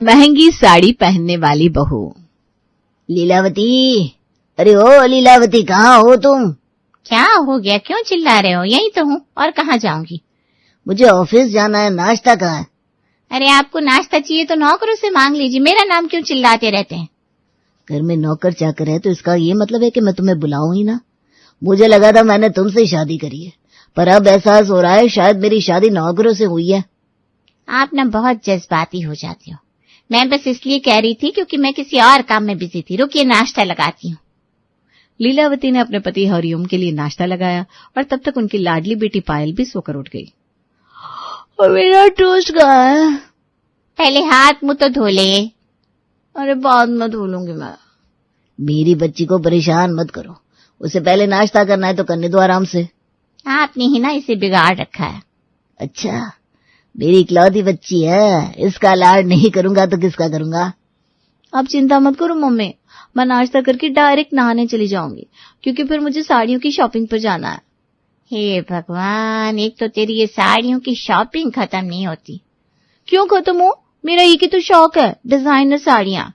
महंगी साड़ी पहनने वाली बहू। लीलावती, अरे ओ लीलावती, कहाँ हो तुम? क्या हो गया, क्यों चिल्ला रहे हो? यही तो हूँ, और कहाँ जाऊंगी? मुझे ऑफिस जाना है, नाश्ता कहाँ है? अरे आपको नाश्ता चाहिए तो नौकरों से मांग लीजिए, मेरा नाम क्यों चिल्लाते रहते हैं? घर में नौकर चाकर है तो इसका ये मतलब है कि मैं तुम्हें बुलाऊं ही ना? मुझे लगा था मैंने तुमसे शादी करी है, पर अब एहसास हो रहा है शायद मेरी शादी नौकरों से हुई है। आप ना बहुत जज्बाती हो जाते हो। मैं बस इसलिए कह रही थी क्योंकि मैं किसी और काम में बिजी थी। रुकिए, नाश्ता लगाती हूँ। लीलावती ने अपने पति हरिओम के लिए नाश्ता लगाया और तब तक उनकी लाडली बेटी पायल भी सोकर उठ गई। और मेरा टोस्ट कहाँ है? पहले हाथ मुंह तो धो ले। अरे बाद में धो लूंगी मैं। मेरी बच्ची को परेशान मत करो, उसे पहले नाश्ता करना है तो करने दो आराम से। आपने ही ना इसे बिगाड़ रखा है। अच्छा, मेरी इकलौती बच्ची है, इसका लाड नहीं करूंगा तो किसका करूंगा? आप चिंता मत करो मम्मी, मैं नाश्ता करके डायरेक्ट नहाने चली जाऊंगी क्योंकि फिर मुझे साड़ियों की शॉपिंग पर जाना है। हे भगवान, एक तो तेरी ये साड़ियों की शॉपिंग खत्म नहीं होती। क्यों खत्म हो? मेरा एक ही तो शौक है, डिजाइनर साड़ियां।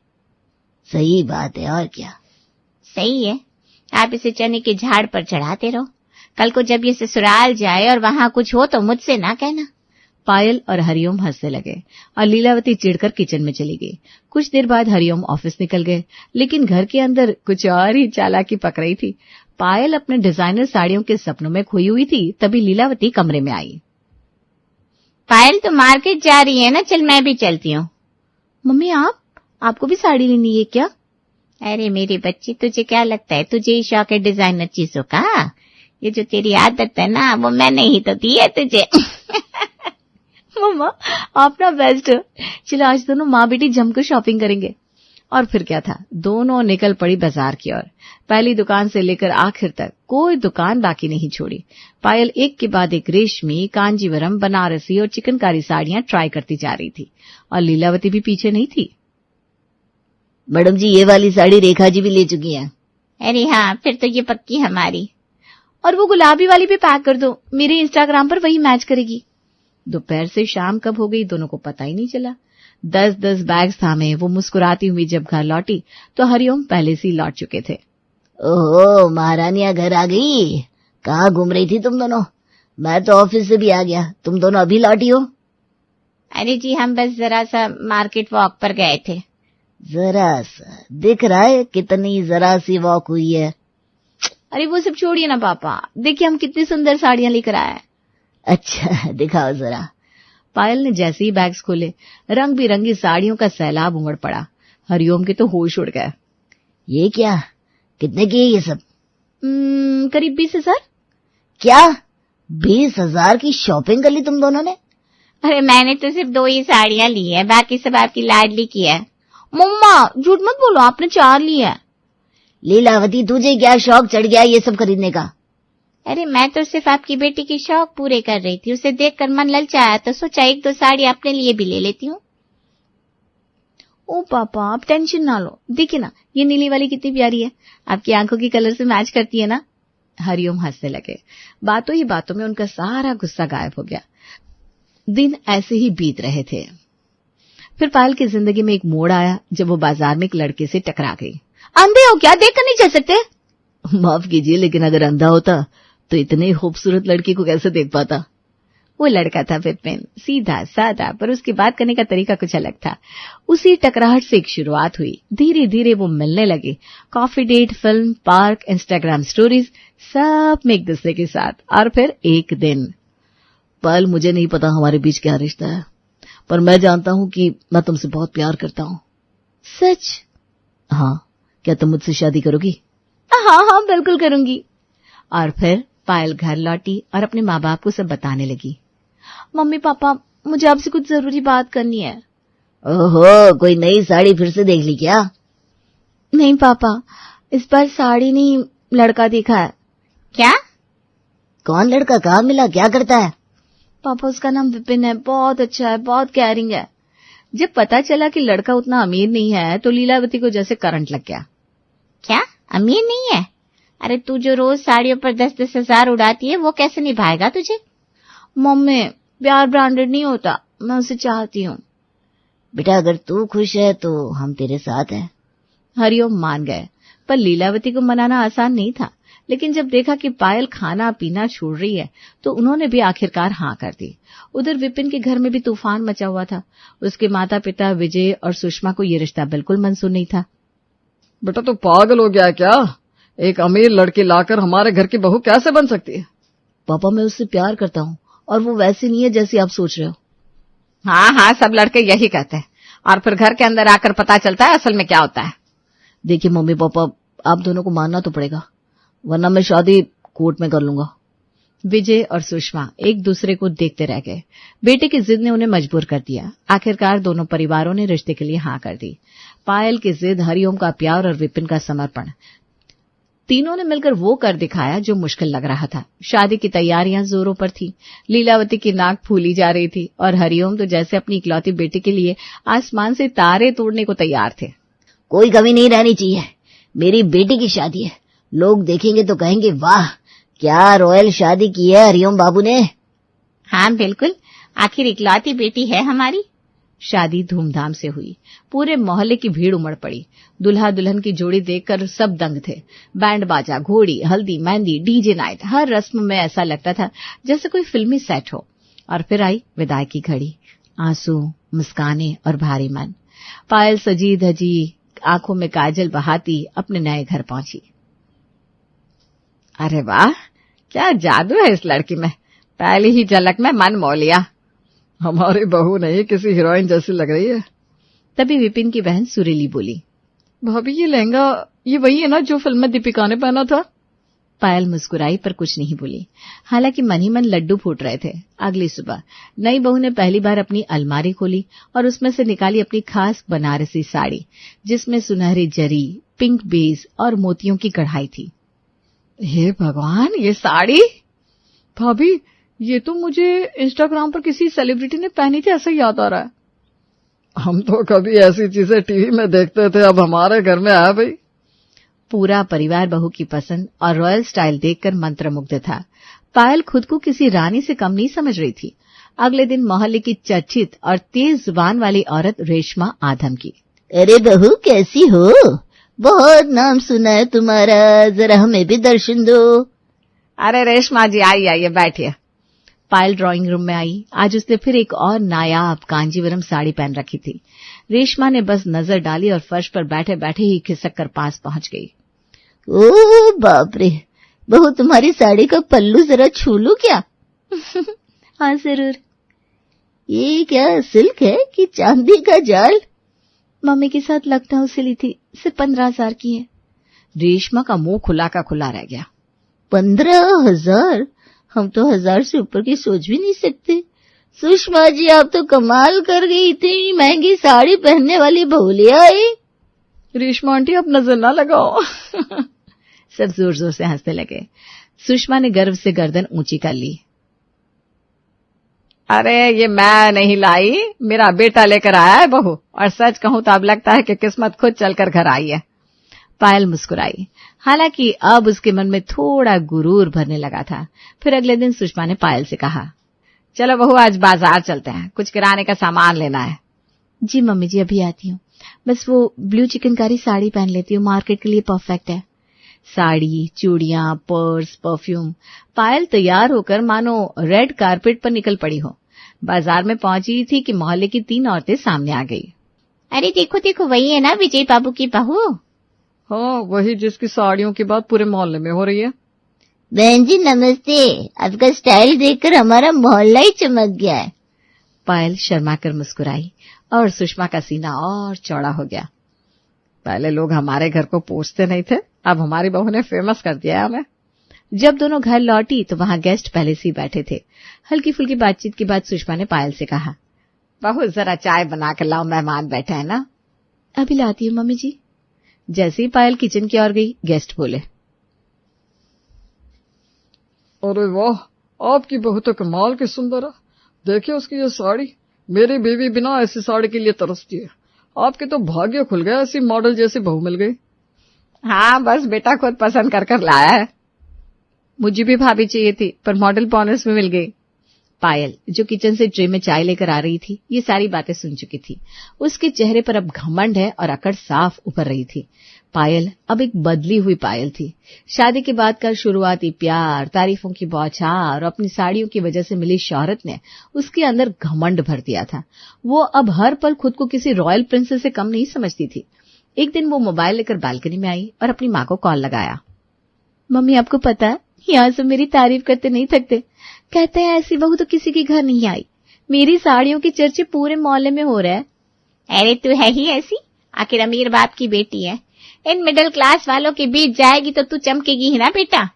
सही बात है, और क्या? सही है, आप इसे चने के झाड़ पर चढ़ाते रहो। कल को जब ये ससुराल जाए और वहां कुछ हो तो मुझसे ना कहना। पायल और हरिओम हंसने लगे और लीलावती चिढ़कर किचन में चली गई। कुछ देर बाद हरिओम ऑफिस निकल गए, लेकिन घर के अंदर कुछ और ही चालाकी पक रही थी। पायल अपने डिजाइनर साड़ियों के सपनों में खोई हुई थी, तभी लीलावती कमरे में आई। पायल तो मार्केट जा रही है ना, चल मैं भी चलती हूँ। मम्मी, आपको भी साड़ी लेनी है क्या? अरे मेरी बच्ची, तुझे क्या लगता है तुझे ही शौक है डिजाइनर चीजों का? ये जो तेरी आदत है ना, वो मैंने ही तो दी है तुझे। मम्मा, आप ना बेस्ट हो। चलो आज दोनों माँ बेटी जमकर शॉपिंग करेंगे। और फिर क्या था, दोनों निकल पड़ी बाजार की ओर। पहली दुकान से लेकर आखिर तक कोई दुकान बाकी नहीं छोड़ी। पायल एक के बाद एक रेशमी, कांजीवरम, बनारसी और चिकनकारी साड़ियां ट्राई करती जा रही थी और लीलावती भी पीछे नहीं थी। मैडम जी, ये वाली साड़ी रेखा जी भी ले चुकी हैं। अरे हाँ, फिर तो ये पक्की हमारी। और वो गुलाबी वाली भी पैक कर दो, मेरे इंस्टाग्राम पर वही मैच करेगी। दोपहर से शाम कब हो गई दोनों को पता ही नहीं चला। 10-10 बैग्स थामे वो मुस्कुराती हुई जब घर लौटी तो हरिओम पहले से ही लौट चुके थे। ओहो, महारानिया घर आ गई। कहाँ घूम रही थी तुम दोनों? मैं तो ऑफिस से भी आ गया, तुम दोनों अभी लौटी हो? अरे जी, हम बस जरा सा मार्केट वॉक पर गए थे। जरा सा दिख रहा है, कितनी जरा सी वॉक हुई है। अरे वो सब छोड़िए ना पापा, देखिए हम कितनी सुंदर साड़ियां लेकर आए हैं। अच्छा, दिखाओ जरा। पायल ने जैसे ही बैग्स खोले, रंग बिरंगी साड़ियों का सैलाब उमड़ पड़ा। हरिओम के तो होश उड़ गए। ये क्या, कितने की है ये सब? करीब 20,000। क्या 20,000 की शॉपिंग कर ली तुम दोनों ने? अरे मैंने तो सिर्फ 2 ही साड़ियां ली है, बाकी सब आपकी लाडली की है। मम्मा झूठ मत बोलो, आपने 4 ली है। लीलावती, तुझे क्या शौक चढ़ गया ये सब खरीदने का? अरे मैं तो सिर्फ आपकी बेटी के शौक पूरे कर रही थी, उसे देखकर मन ललचाया तो सोचा 1-2 साड़ी अपने लिए भी ले लेती हूँ। ओ पापा, आप टेंशन ना लो, देखिए ना ये नीली वाली कितनी प्यारी है, आपकी आंखों की कलर से मैच करती है ना। हरिओम हंसने लगे। बातों ही बातों में उनका सारा गुस्सा गायब हो गया। दिन ऐसे ही बीत रहे थे। फिर पायल की जिंदगी में एक मोड़ आया जब वो बाजार में एक लड़के से टकरा गई। अंधे हो क्या, देख कर नहीं चल सकते? माफ कीजिए, लेकिन अगर अंधा होता तो इतने खूबसूरत लड़की को कैसे देख पाता? वो लड़का था विपिन, सीधा साधा, पर उसकी बात करने का तरीका कुछ अलग था। उसी टकराहट से एक शुरुआत हुई, धीरे धीरे वो मिलने लगे। Coffee date, film, park, Instagram stories, सब में एक दूसरे के साथ। और फिर एक दिन, पायल, मुझे नहीं पता हमारे बीच क्या रिश्ता है, पर मैं जानता हूँ कि मैं तुमसे बहुत प्यार करता हूँ। सच? हाँ, क्या तुम मुझसे शादी करोगी? हाँ, बिल्कुल करूंगी। और फिर पायल घर लौटी और अपने माँ बाप को सब बताने लगी। मम्मी पापा, मुझे आपसे कुछ जरूरी बात करनी है। ओहो, कोई नई साड़ी फिर से देख ली क्या? नहीं पापा, इस बार साड़ी नहीं, लड़का देखा है। क्या? कौन लड़का, कहाँ मिला, क्या करता है? पापा, उसका नाम विपिन है, बहुत अच्छा है, बहुत केयरिंग है। जब पता चला कि लड़का उतना अमीर नहीं है तो लीलावती को जैसे करंट लग गया। क्या, अमीर नहीं है? अरे तू जो रोज साड़ियों पर 10-10 हजार उड़ाती है, वो कैसे निभाएगा तुझे? मम्मी, प्यार ब्रांडेड नहीं होता, मैं उसे चाहती हूँ। बेटा अगर तू खुश है तो हम तेरे साथ हैं। हरिओम मान गए, पर लीलावती को मनाना आसान नहीं था। लेकिन जब देखा कि पायल खाना पीना छोड़ रही है तो उन्होंने भी आखिरकार हाँ कर दी। उधर विपिन के घर में भी तूफान मचा हुआ था। उसके माता पिता विजय और सुषमा को ये रिश्ता बिल्कुल मंजूर नहीं था। बेटा तो पागल हो गया क्या? एक अमीर लड़की लाकर हमारे घर की बहू कैसे बन सकती है? पापा मैं उससे प्यार करता हूँ और वो वैसी नहीं है जैसी आप सोच रहे हो। हाँ हाँ, सब लड़के यही कहते हैं और फिर घर के अंदर आकर पता चलता है असल में क्या होता है। देखिए मम्मी पापा, आप दोनों को मानना तो पड़ेगा, वरना मैं शादी कोर्ट में कर लूंगा। विजय और सुषमा एक दूसरे को देखते रह गए। बेटे की जिद ने उन्हें मजबूर कर दिया। आखिरकार दोनों परिवारों ने रिश्ते के लिए हाँ कर दी। पायल की जिद, हरिओम का प्यार और विपिन का समर्पण, तीनों ने मिलकर वो कर दिखाया जो मुश्किल लग रहा था। शादी की तैयारियां जोरों पर थी। लीलावती की नाक फूली जा रही थी और हरिओम तो जैसे अपनी इकलौती बेटी के लिए आसमान से तारे तोड़ने को तैयार थे। कोई कमी नहीं रहनी चाहिए, मेरी बेटी की शादी है, लोग देखेंगे तो कहेंगे वाह क्या रॉयल शादी की है हरिओम बाबू ने। हाँ बिल्कुल, आखिर इकलौती बेटी है हमारी। शादी धूमधाम से हुई। पूरे मोहल्ले की भीड़ उमड़ पड़ी। दुल्हा दुल्हन की जोड़ी देखकर सब दंग थे। बैंड बाजा, घोड़ी, हल्दी, मेहंदी, डीजे नाइट, हर रस्म में ऐसा लगता था जैसे कोई फिल्मी सेट हो। और फिर आई विदाई की घड़ी। आंसू, मुस्काने और भारी मन। पायल सजी धजी, आंखों में काजल बहाती अपने नए घर पहुंची। अरे वाह, क्या जादू है इस लड़की में, पहली ही झलक में मन मोह लिया। हमारी बहू नहीं किसी हीरोइन जैसी लग रही है। तभी विपिन की बहन सुरीली बोली, भाभी ये लहंगा ये वही है ना जो फिल्म में दीपिका ने पहना था? पायल मुस्कुराई पर कुछ नहीं बोली। हालांकि मन ही मन लड्डू फूट रहे थे। अगली सुबह नई बहू ने पहली बार अपनी अलमारी खोली और उसमें से निकाली अपनी खास बनारसी साड़ी, जिसमें सुनहरी जरी, पिंक बेस और मोतियों की कढ़ाई थी। हे भगवान, ये साड़ी! भाभी ये तो मुझे इंस्टाग्राम पर किसी सेलिब्रिटी ने पहनी थी ऐसा याद आ रहा है। हम तो कभी ऐसी चीजें टीवी में देखते थे, अब हमारे घर में आया भाई। पूरा परिवार बहू की पसंद और रॉयल स्टाइल देखकर मंत्रमुग्ध था। पायल खुद को किसी रानी से कम नहीं समझ रही थी। अगले दिन मोहल्ले की चर्चित और तेज जुबान वाली औरत रेशमा आधम की। अरे बहू कैसी हो, बहुत नाम सुना है तुम्हारा, जरा हमें भी दर्शन दो। अरे रेशमा जी, आइए आइए बैठिए। पायल ड्राइंग रूम में आई। आज उसने फिर एक और नायाब कांजीवरम साड़ी पहन रखी थी। रेशमा ने बस नजर डाली और फर्श पर बैठे बैठे ही खिसक कर पास पहुंच गई। ओ बाप रे, बहू तुम्हारी साड़ी का पल्लू जरा छू लूं क्या? हाँ जरूर। ये क्या सिल्क है कि चांदी का जाल? मम्मी के साथ लखनऊ से ली थी, सिर्फ 15,000 की है। रेशमा का मुंह खुला का खुला रह गया। 15,000? हम तो 1000 से ऊपर की सोच भी नहीं सकते। सुषमा जी आप तो कमाल कर गई, इतनी महंगी साड़ी पहनने वाली बहू ले आई। रेशमा आंटी आप नजर ना लगाओ। सब जोर जोर से हंसने लगे। सुषमा ने गर्व से गर्दन ऊंची कर ली। अरे ये मैं नहीं लाई, मेरा बेटा लेकर आया है बहू, और सच कहूं तो अब लगता है कि किस्मत खुद चलकर घर आई है। पायल मुस्कुराई। हालांकि अब उसके मन में थोड़ा गुरूर भरने लगा था। फिर अगले दिन सुषमा ने पायल से कहा, चलो बहू आज बाजार चलते हैं, कुछ किराने का सामान लेना है। जी मम्मी जी, अभी आती हूँ। बस वो ब्लू चिकनकारी साड़ी पहन लेती हूँ, मार्केट के लिए परफेक्ट है। साड़ी, चूड़ियां, पर्स, परफ्यूम, पायल तैयार होकर मानो रेड कारपेट पर निकल पड़ी हो। बाजार में पहुंची थी कि मोहल्ले की 3 औरतें सामने आ गई। अरे देखो देखो, वही है ना विजय बाबू की बहू। हाँ वही जिसकी साड़ियों की बात पूरे मोहल्ले में हो रही है। बहन जी नमस्ते, आपका स्टाइल देखकर हमारा मोहल्ला ही चमक गया है। पायल शर्मा कर मुस्कुराई और सुषमा का सीना और चौड़ा हो गया। पहले लोग हमारे घर को पूछते नहीं थे, अब हमारी बहू ने फेमस कर दिया है हमें। जब दोनों घर लौटी तो वहां गेस्ट पहले से ही बैठे थे। हल्की फुल्की बातचीत के बाद सुषमा ने पायल से कहा, बहू जरा चाय बना कर लाओ, मेहमान बैठे हैं ना। अभी लाती हूँ मम्मी जी। जैसे ही पायल किचन की ओर गई, गेस्ट बोले, अरे वाह, आपकी बहू तो कमाल की सुंदर है, देखिए उसकी ये साड़ी। मेरी बीवी बिना ऐसी साड़ी के लिए तरसती है, आपके तो भाग्य खुल गया, ऐसी मॉडल जैसी बहू मिल गई। हाँ बस बेटा खुद पसंद कर कर लाया है। मुझे भी भाभी चाहिए थी, पर मॉडल बोनस में मिल गई। पायल जो किचन से ट्रे में चाय लेकर आ रही थी, ये सारी बातें सुन चुकी थी। उसके चेहरे पर अब घमंड है और अकड़ साफ उभर रही थी। पायल अब एक बदली हुई पायल थी। शादी के बाद का शुरुआती प्यार, तारीफों की बौछार और अपनी साड़ियों की वजह से मिली शोहरत ने उसके अंदर घमंड भर दिया था। वो अब हर पल खुद को किसी रॉयल प्रिंसेस से कम नहीं समझती थी। एक दिन वो मोबाइल लेकर बालकनी में आई और अपनी माँ को कॉल लगाया। मम्मी, आपको पता है, यहाँ से मेरी तारीफ करते नहीं थकते। कहते हैं ऐसी बहू तो किसी के घर नहीं आई। मेरी साड़ियों की चर्चे पूरे मोहल्ले में हो रहा है। अरे तू है ही ऐसी, आखिर अमीर बाप की बेटी है। इन मिडिल क्लास वालों के बीच जाएगी तो तू चमकेगी ही ना बेटा।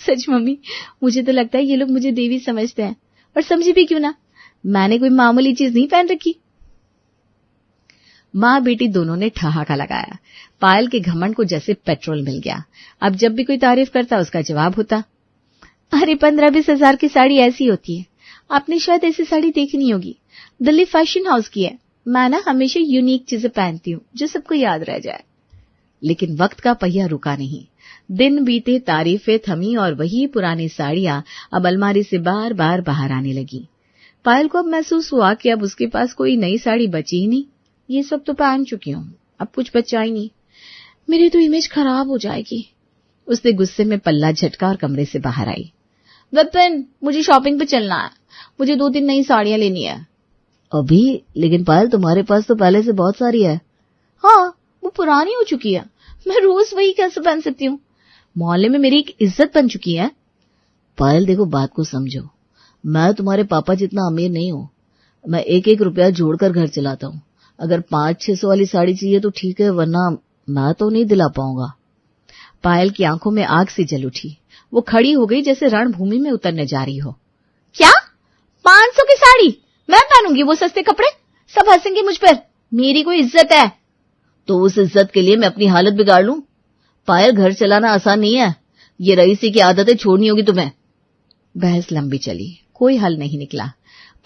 सच मम्मी, मुझे तो लगता है ये लोग मुझे देवी समझते हैं, और समझे भी क्यों ना, मैंने कोई मामूली चीज नहीं पहन रखी। माँ बेटी दोनों ने ठहाका लगाया। पायल के घमंड को जैसे पेट्रोल मिल गया। अब जब भी कोई तारीफ करता उसका जवाब होता, अरे 15-20 हजार की साड़ी ऐसी होती है, आपने शायद ऐसी साड़ी देखी नहीं होगी, दिल्ली फैशन हाउस की है। मैं ना हमेशा यूनिक चीजें पहनती हूँ जो सबको याद रह जाए। लेकिन वक्त का पहिया रुका नहीं। दिन बीते, तारीफें थमी और वही पुरानी साड़ियां अब अलमारी से बार बार बाहर आने लगी। पायल को अब महसूस हुआ कि अब उसके पास कोई नई साड़ी बची ही नहीं। ये सब तो पहन चुकी हूँ, अब कुछ बचा ही नहीं, मेरी तो इमेज खराब हो जाएगी। उसने गुस्से में पल्ला झटका और कमरे से बाहर आई। विपिन, मुझे शॉपिंग पे चलना है, मुझे 2-3 नई साड़ियां लेनी है। अभी? लेकिन पायल, तुम्हारे पास तो पहले से बहुत सारी है। हाँ, वो पुरानी हो चुकी है, मैं रोज वही कैसे पहन सकती हूँ? मोहल्ले में मेरी एक इज्जत बन चुकी है। पायल देखो, बात को समझो, मैं तुम्हारे पापा जितना अमीर नहीं हूँ। मैं 1-1 रुपया जोड़कर घर चलाता हूँ। अगर 500-600 वाली साड़ी चाहिए तो ठीक है, वरना मैं तो नहीं दिला पाऊंगा। पायल की आंखों में आग सी जल उठी। वो खड़ी हो गई जैसे रणभूमि में उतरने जा रही हो। क्या? 500 की साड़ी मैं पहनूंगी? वो सस्ते कपड़े? सब हंसेंगे मुझ पर। मेरी कोई इज्जत है। तो उस इज्जत के लिए मैं अपनी हालत बिगाड़ लूं? पायल, घर चलाना आसान नहीं है। ये रईसी की आदतें छोड़नी होगी तुम्हें। बहस लंबी चली, कोई हल नहीं निकला।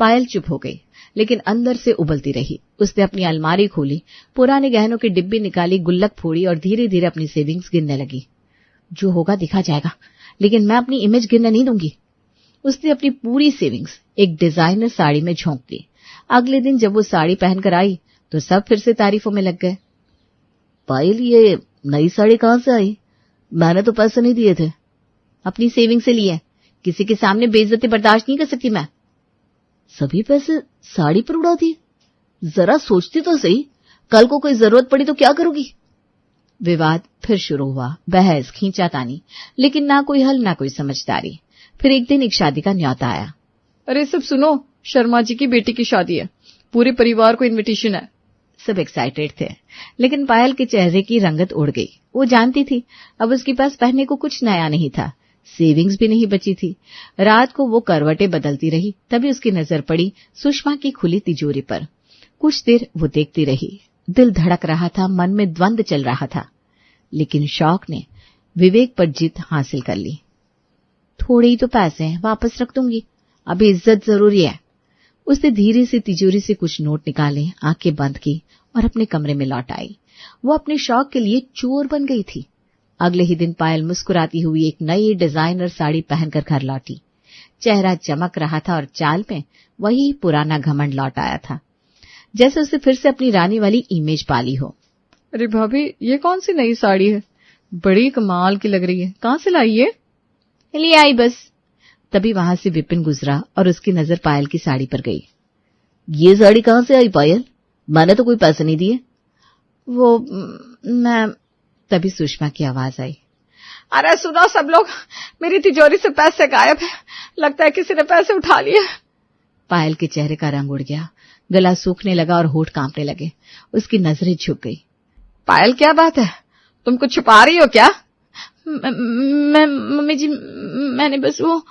पायल चुप हो गई, लेकिन अंदर से उबलती रही। उसने अपनी अलमारी खोली, पुराने गहनों की डिब्बी निकाली, गुल्लक फोड़ी और धीरे धीरे अपनी सेविंग्स गिनने लगी। जो होगा दिखा जाएगा, लेकिन मैं अपनी इमेज गिरने नहीं दूंगी। उसने अपनी पूरी सेविंग्स एक डिजाइनर साड़ी में झोंक दी। अगले दिन जब वो साड़ी पहनकर आई तो सब फिर से तारीफों में लग गए। पायल, ये नई साड़ी कहाँ से आई? मैंने तो पैसे नहीं दिए थे। अपनी सेविंग से लिए। किसी के सामने बेइज्जती बर्दाश्त नहीं कर सकती मैं। सभी पैसे साड़ी पर उड़ा दिए? जरा सोचती तो सही, कल को कोई जरूरत पड़ी तो क्या करोगी? विवाद फिर शुरू हुआ, बहस, खींचातानी, लेकिन ना कोई हल ना कोई समझदारी। फिर एक दिन एक शादी का न्योता आया। अरे सब सुनो, शर्मा जी की बेटी की शादी है, पूरे परिवार को इनविटेशन है। सब एक्साइटेड थे, लेकिन पायल के चेहरे की रंगत उड़ गई। वो जानती थी अब उसके पास पहनने को कुछ नया नहीं था, सेविंग्स भी नहीं बची थी। रात को वो करवटें बदलती रही, तभी उसकी नजर पड़ी सुषमा की खुली तिजोरी पर। कुछ देर वो देखती रही। दिल धड़क रहा था, मन में द्वंद चल रहा था, लेकिन शौक ने विवेक पर जीत हासिल कर ली। थोड़े ही तो पैसे हैं, वापस रख दूंगी, अभी इज्जत जरूरी है। उसने धीरे से तिजोरी से कुछ नोट निकाले, आंखें बंद की और अपने कमरे में लौट आई। वो अपने शौक के लिए चोर बन गई थी। अगले ही दिन पायल मुस्कुराती हुई एक नई डिजाइनर साड़ी पहनकर घर लौटी। चेहरा चमक रहा था और चाल में वही पुराना घमंड लौट आया था, जैसे उसे फिर से अपनी रानी वाली इमेज पाली हो। अरे भाभी, ये कौन सी नई साड़ी है? बड़ी कमाल की लग रही है, कहाँ से लाई है? ले आई बस। तभी वहां से विपिन गुजरा और उसकी नजर पायल की साड़ी पर गई। ये साड़ी कहाँ से आई पायल? मैंने तो कोई पैसे नहीं दिए। वो मैं। तभी सुषमा की आवाज आई। अरे सुनो सब लोग, मेरी तिजोरी से पैसे गायब है, लगता है किसी ने पैसे उठा लिए। पायल के चेहरे का रंग उड़ गया, गला सूखने लगा और होठ कांपने लगे। उसकी नजरें झुक गई। पायल, क्या बात है, तुम कुछ छुपा रही हो क्या? मम्मी जी, मैंने बस वो।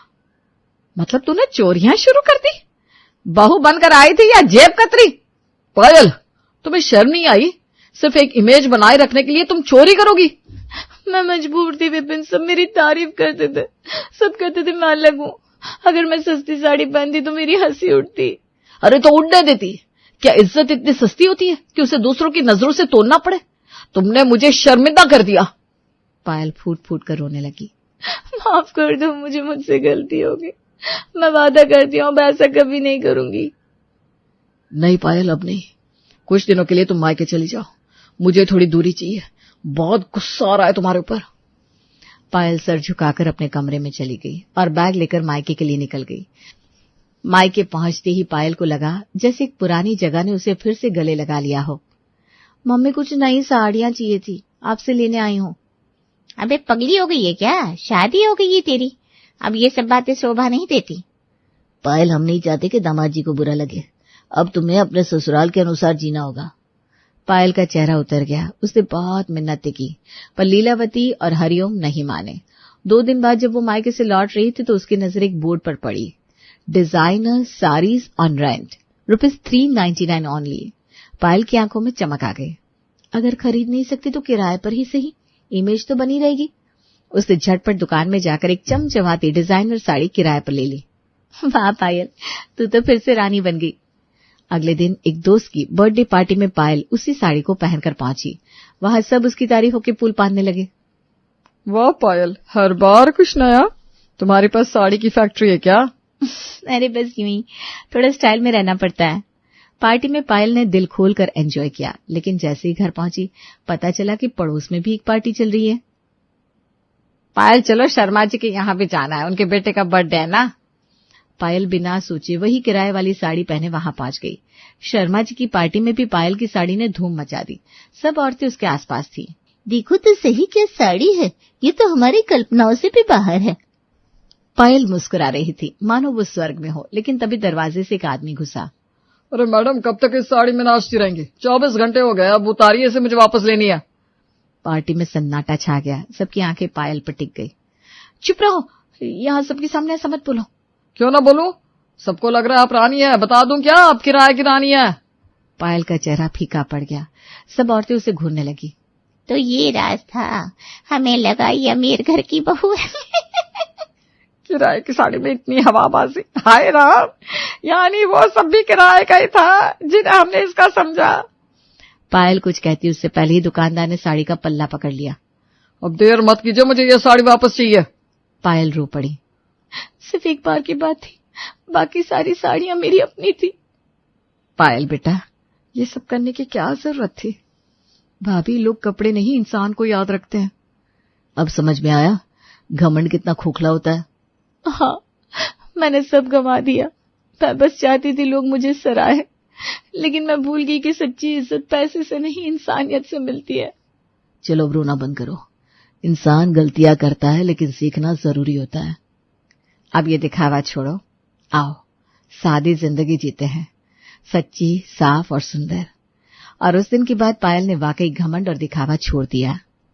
मतलब तूने चोरियां शुरू कर दी? बहू बनकर आई थी या जेब कतरी? पायल, तुम्हें शर्म नहीं आई? सिर्फ एक इमेज बनाए रखने के लिए तुम चोरी करोगी? मैं मजबूर थी विपिन, सब मेरी तारीफ करते थे, सब कहते थे मैं अलग हूँ। अगर मैं सस्ती साड़ी पहनती तो मेरी हंसी उठती। अरे तो उड़ने देती। क्या इज्जत इतनी सस्ती होती है कि उसे दूसरों की नजरों से तोड़ना पड़े? तुमने मुझे शर्मिंदा कर दिया। पायल फूट फूट कर रोने लगी। माफ कर दो मुझे, मुझसे गलती हो गई। मैं वादा करती हूँ अब ऐसा कभी नहीं करूंगी। नहीं पायल, अब नहीं। कुछ दिनों के लिए तुम मायके चली जाओ, मुझे थोड़ी दूरी चाहिए। बहुत गुस्सा आ रहा है तुम्हारे ऊपर। पायल सर झुकाकर अपने कमरे में चली गई और बैग लेकर मायके के लिए निकल गई। मायके पहुंचते ही पायल को लगा जैसे एक पुरानी जगह ने उसे फिर से गले लगा लिया हो। मम्मी कुछ नई साड़ियां चाहिए थी, आपसे लेने आई हूँ। अबे पगली हो गई है क्या? शादी हो गई है तेरी, अब ये सब बातें शोभा नहीं देती। पायल, हम नहीं चाहते कि दामाद जी को बुरा लगे। अब तुम्हें अपने ससुराल के अनुसार जीना होगा। पायल का चेहरा उतर गया। उसने बहुत मिन्नतें की पर लीलावती और हरिओम नहीं माने। 2 दिन बाद जब वो मायके से लौट रही थी तो उसकी नजर एक बोर्ड पर पड़ी, designer saris on rent, ₹399 only. Payal की आंखों में चमक आ गई। अगर खरीद नहीं सकती तो किराए पर ही सही, इमेज तो बनी रहेगी। उसने झटपट दुकान में जाकर एक चमचमाती डिजाइनर साड़ी किराए पर ले ली। वाह पायल, तू तो फिर से रानी बन गई। अगले दिन एक दोस्त की बर्थडे पार्टी में पायल उसी साड़ी को पहनकर पहुंची। वहां सब उसकी तारीफों के पुल बांधने लगे। वाह पायल, हर बार कुछ नया। तुम्हारे पास साड़ी की फैक्ट्री है क्या? अरे बस यूं ही, थोड़ा स्टाइल में रहना पड़ता है। पार्टी में पायल ने दिल खोलकर एंजॉय किया, लेकिन जैसे ही घर पहुंची पता चला कि पड़ोस में भी एक पार्टी चल रही है। पायल चलो, शर्मा जी के यहाँ भी जाना है, उनके बेटे का बर्थडे है ना। पायल बिना सोचे वही किराए वाली साड़ी पहने वहां पहुंच गई। शर्मा जी की पार्टी में भी पायल की साड़ी ने धूम मचा दी। सब औरतें उसके आसपास थी। देखो तो सही क्या साड़ी है, ये तो हमारी कल्पनाओं से भी बाहर है। पायल मुस्कुरा रही थी मानो वो स्वर्ग में हो, लेकिन तभी दरवाजे से एक आदमी घुसा। अरे मैडम, कब तक इस साड़ी में नाचती रहेंगी? 24 घंटे हो गए, अब उतारिए इसे, मुझे वापस लेनी है। पार्टी में सन्नाटा छा गया। सबकी आंखें पायल पर टिक गई। चुप रहो, यहाँ सबके सामने ऐसा मत बोलो। क्यों ना बोलूं? सबको लग रहा है आप रानी है, बता दूं क्या आप किराए की रानी है? पायल का चेहरा फीका पड़ गया। सब औरतें उसे घूरने लगी। तो ये राज था, हमें लगा ये अमीर घर की बहू है। किराए की साड़ी में इतनी हवाबाजी, हाय राम, यानी वो सब भी किराए का ही था जिन्हें हमने इसका समझा। पायल कुछ कहती उससे पहले ही दुकानदार ने साड़ी का पल्ला पकड़ लिया। अब देर मत कीजिए, मुझे ये साड़ी वापस चाहिए। पायल रो पड़ी। सिर्फ एक बार की बात थी, बाकी सारी साड़ियां मेरी अपनी थी। पायल बेटा, ये सब करने की क्या जरूरत थी? भाभी, लोग कपड़े नहीं इंसान को याद रखते हैं। अब समझ में आया घमंड कितना खोखला होता है। हाँ, मैंने सब गंवा दिया। मैं बस चाहती थी लोग मुझे सराहे, लेकिन मैं भूल गई कि सच्ची इज्जत पैसे से नहीं इंसानियत से मिलती है। चलो अब रोना बंद करो। इंसान गलतियां करता है, लेकिन सीखना जरूरी होता है। अब ये दिखावा छोड़ो, आओ सादी जिंदगी जीते हैं, सच्ची, साफ और सुंदर। और उस दिन के बाद पायल ने वाकई घमंड और दिखावा छोड़ दिया।